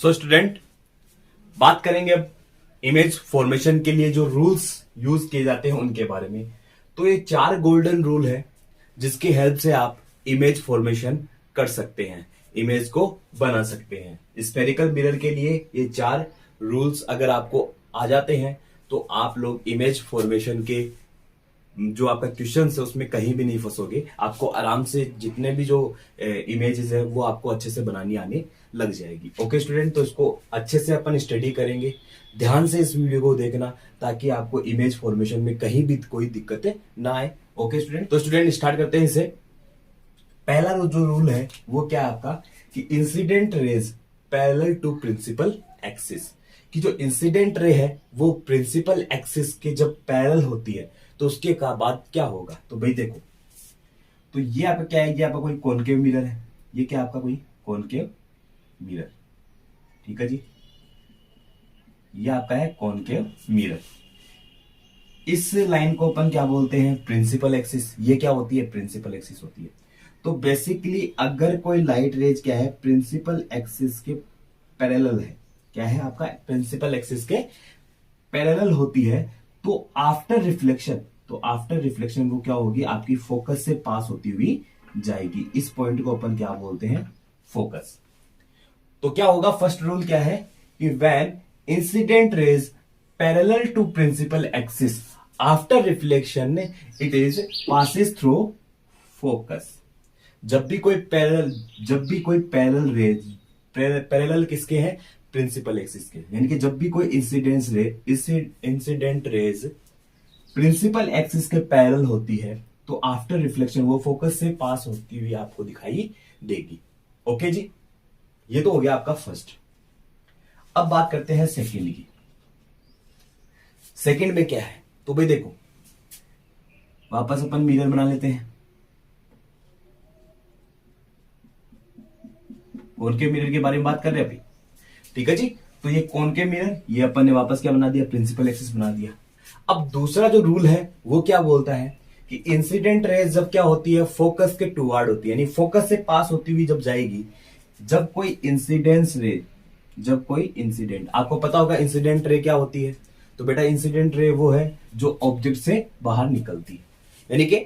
So student, बात करेंगे अब इमेज फॉर्मेशन के लिए जो रूल्स यूज किए जाते हैं उनके बारे में। तो ये 4 गोल्डन रूल है जिसकी हेल्प से आप इमेज फॉर्मेशन कर सकते हैं, इमेज को बना सकते हैं। स्फेरिकल मिरर के लिए ये 4 रूल्स अगर आपको आ जाते हैं तो आप लोग इमेज फॉर्मेशन के जो आपका क्वेश्चन है उसमें कहीं भी नहीं फंसोगे। आपको आराम से जितने भी जो इमेजेस है वो आपको अच्छे से बनानी आने लग जाएगी। ओके स्टूडेंट, तो इसको अच्छे से अपन स्टडी करेंगे। ध्यान से इस वीडियो को देखना ताकि आपको इमेज फॉर्मेशन में कहीं भी कोई दिक्कतें ना आए। ओके स्टूडेंट, तो स्टूडेंट स्टार्ट करते हैं इसे। पहला जो रूल है वो क्या है आपका कि incident rays parallel to principal axis. कि जो इंसिडेंट रे है वो प्रिंसिपल एक्सिस के जब पैरेलल होती है तो उसके बाद क्या होगा। तो भाई देखो, तो ये आपका क्या है, ये आपका कोई कॉनकेव मिरर है। ये क्या आपका कोई कॉनकेव मिरर, ठीक है जी, ये आपका है कॉनकेव मिरर। इस लाइन को अपन क्या बोलते हैं, प्रिंसिपल एक्सिस। ये क्या होती है, प्रिंसिपल एक्सिस होती है। तो बेसिकली अगर कोई लाइट रेज क्या है, प्रिंसिपल एक्सिस के पैरेलल है, क्या है आपका प्रिंसिपल एक्सिस के पैरेलल होती है, तो आफ्टर रिफ्लेक्शन वो क्या होगी, आपकी फोकस से पास होती हुई जाएगी। इस पॉइंट को अपन क्या बोलते हैं, फोकस। तो क्या होगा, फर्स्ट रूल क्या है कि when incident rays parallel to principal axis after reflection it is passes through focus. जब भी कोई पैरेलल रेज, पैरेलल किसके हैं, प्रिंसिपल एक्सिस के, यानी कि जब भी कोई इंसिडेंट रेज प्रिंसिपल एक्सिस के पैरेलल होती है तो आफ्टर रिफ्लेक्शन वो फोकस से पास होती हुई आपको दिखाई देगी। ओके जी, ये तो हो गया आपका फर्स्ट। अब बात करते हैं सेकंड की। सेकंड में क्या है, तो भाई देखो, वापस अपन मिरर बना लेते हैं। कॉनकेव मिरर के बारे में बात कर रहे हैं अभी, ठीक है जी। तो ये कॉनकेव मिरर, ये अपन ने वापस क्या बना दिया, प्रिंसिपल एक्सिस बना दिया। अब दूसरा जो रूल है वो क्या बोलता है कि इंसिडेंट रेज जब क्या होती है, फोकस के टुवार्ड होती है, यानी फोकस से पास होती हुई जब जाएगी, जब कोई इंसिडेंट, आपको पता होगा इंसिडेंट रे क्या होती है। तो बेटा इंसिडेंट रे वो है जो ऑब्जेक्ट से बाहर निकलती है, यानी कि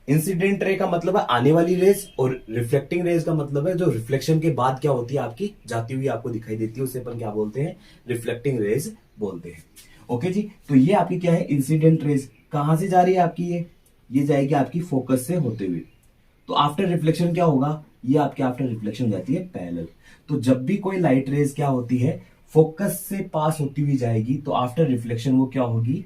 इंसिडेंट रे का मतलब है आने वाली रेज, और रिफ्लेक्टिंग रेज का मतलब है जो रिफ्लेक्शन के बाद क्या होती है, आपकी जाती हुई आपको दिखाई देती है, उसे अपन क्या बोलते हैं, रिफ्लेक्टिंग रेज बोलते हैं। ओके जी, तो ये आपकी क्या है, इंसिडेंट रेज कहां से जा रही है आपकी, ये जाएगी आपकी फोकस से होते हुए। तो आफ्टर रिफ्लेक्शन क्या होगा, ये आपके आफ्टर रिफ्लेक्शन जाती है पैरेलल। तो जब भी कोई लाइट रेज क्या होती है, फोकस से पास होती हुई जाएगी, तो आफ्टर रिफ्लेक्शन वो क्या होगी,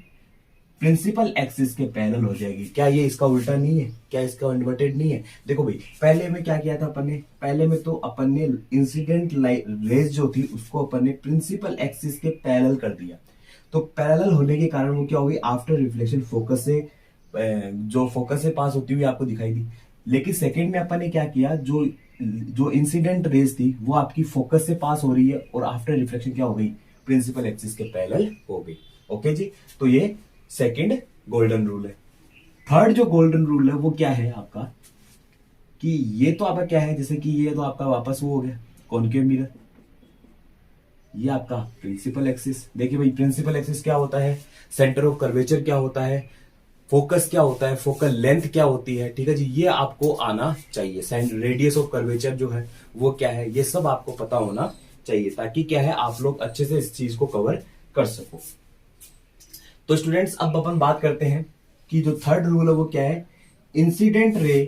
प्रिंसिपल एक्सिस के पैरेलल हो जाएगी। क्या ये इसका उल्टा नहीं है, क्या इसका इन्वर्टेड नहीं है। देखो भाई, पहले में क्या किया था अपन ने, पहले में तो अपन ने इंसिडेंट रेज जो थी उसको अपन ने प्रिंसिपल एक्सिस के पैरेलल कर दिया। तो पैरेलल होने के कारण वो क्या होगी, आफ्टर रिफ्लेक्शन फोकस से पास होती हुई आपको दिखाई दी। लेकिन सेकंड में अपन ने क्या किया, जो इंसिडेंट रेज थी वो आपकी फोकस से पास हो रही है और आफ्टर रिफ्लेक्शन क्या हो गई, प्रिंसिपल एक्सिस के पैरेलल हो गई। ओके जी, तो ये सेकंड गोल्डन रूल है। थर्ड जो गोल्डन रूल है वो क्या है आपका, कि ये तो आपका क्या है, जैसे कि ये तो आपका वापस वो हो गया कॉनकेव मिरर, ये आपका प्रिंसिपल एक्सिस। देखिए भाई, प्रिंसिपल एक्सिस क्या होता है, सेंटर ऑफ कर्वेचर क्या होता है, फोकस क्या होता है, फोकल लेंथ क्या होती है, ठीक है जी, ये आपको आना चाहिए। रेडियस ऑफ कर्वेचर जो है वो क्या है, ये सब आपको पता होना चाहिए, ताकि क्या है आप लोग अच्छे से इस चीज को कवर कर सको। तो स्टूडेंट्स, अब अपन बात करते हैं कि जो थर्ड रूल है वो क्या है, incident ray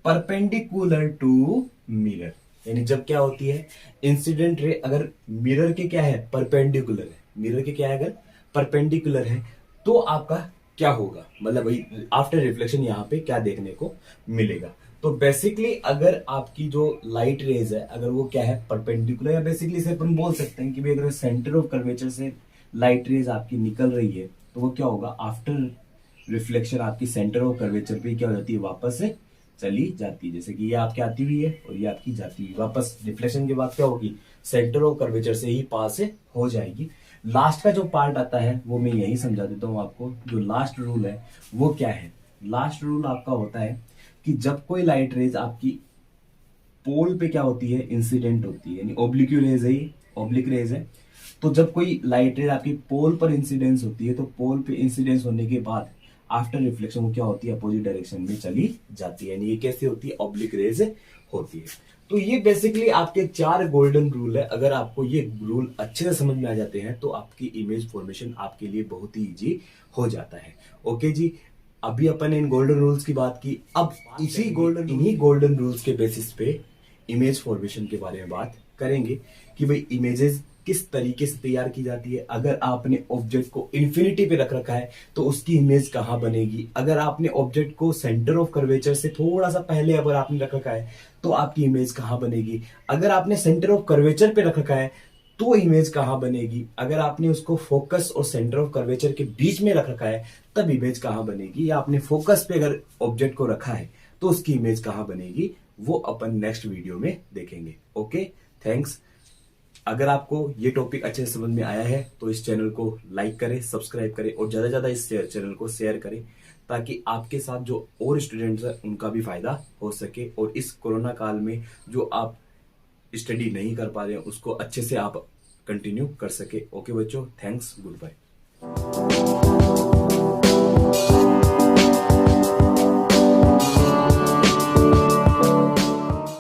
perpendicular to mirror. यानी जब क्या होती है, इंसिडेंट रे अगर मिरर के क्या है, परपेंडिकुलर है, मिरर के क्या है अगर परपेंडिकुलर है, तो आपका क्या होगा, मतलब भाई आफ्टर रिफ्लेक्शन यहाँ पे क्या देखने को मिलेगा। तो बेसिकली अगर आपकी जो लाइट रेज है अगर वो क्या है, परपेंडिकुलर, या बेसिकली इसे अपन बोल सकते हैं कि भाई अगर सेंटर ऑफ कर्वेचर से लाइट रेज आपकी निकल रही है तो वो क्या होगा, आफ्टर रिफ्लेक्शन आपकी सेंटर ऑफ कर्वेचर पे क्या हो जाती है, वापस से चली जाती है। जैसे कि ये आपकी आती हुई है और ये आपकी जाती हुई, वापस रिफ्लेक्शन के बाद क्या होगी, सेंटर ऑफ कर्वेचर से ही पास हो जाएगी। लास्ट का जो पार्ट आता है वो मैं यही समझा देता हूं आपको। जो लास्ट रूल है वो क्या है, लास्ट रूल आपका होता है कि जब कोई लाइट रेज आपकी पोल पे क्या होती है, इंसिडेंट होती है, यानी ओब्लिक्यू रेज है, ऑब्लिक रेज है। तो जब कोई लाइट रे आपकी पोल पर इंसिडेंस होती है, तो पोल पे इंसिडेंस होने के बाद आफ्टर रिफ्लेक्शन वो क्या होती है, अपोजिट डायरेक्शन में चली जाती है। यानी ये कैसे होती है, ऑब्लिक रेज होती है। तो ये बेसिकली आपके 4 गोल्डन रूल है। अगर आपको ये रूल अच्छे से समझ में आ जाते हैं तो आपकी इमेज फॉर्मेशन आपके लिए बहुत ही इजी हो जाता है। ओके जी, अभी अपन ने इन गोल्डन रूल्स की बात की। अब इन्हीं गोल्डन रूल्स के बेसिस पे इमेज फॉर्मेशन के बारे में बात करेंगे कि भाई इमेजेस किस तरीके से तैयार की जाती है। अगर आपने ऑब्जेक्ट को इन्फिनिटी पे रख रखा है तो उसकी इमेज कहां बनेगी। अगर आपने ऑब्जेक्ट को सेंटर ऑफ कर्वेचर से थोड़ा सा पहले अगर आपने रख रखा है तो आपकी इमेज कहां बनेगी। अगर आपने सेंटर ऑफ कर्वेचर पे रख रखा है तो इमेज कहां बनेगी। अगर आपने उसको फोकस और सेंटर ऑफ कर्वेचर के बीच में रख रखा है तब इमेज कहां बनेगी। या आपने फोकस पे अगर ऑब्जेक्ट को रखा है तो उसकी इमेज कहां बनेगी, वो अपन नेक्स्ट वीडियो में देखेंगे। Okay, thanks. अगर आपको ये टॉपिक अच्छे से समझ में आया है तो इस चैनल को लाइक करें, सब्सक्राइब करें और ज्यादा से ज्यादा इस चैनल को शेयर करें, ताकि आपके साथ जो और स्टूडेंट्स हैं उनका भी फायदा हो सके और इस कोरोना काल में जो आप स्टडी नहीं कर पा रहे हैं उसको अच्छे से आप कंटिन्यू कर सके। ओके बच्चों, थैंक्स, गुड बाय।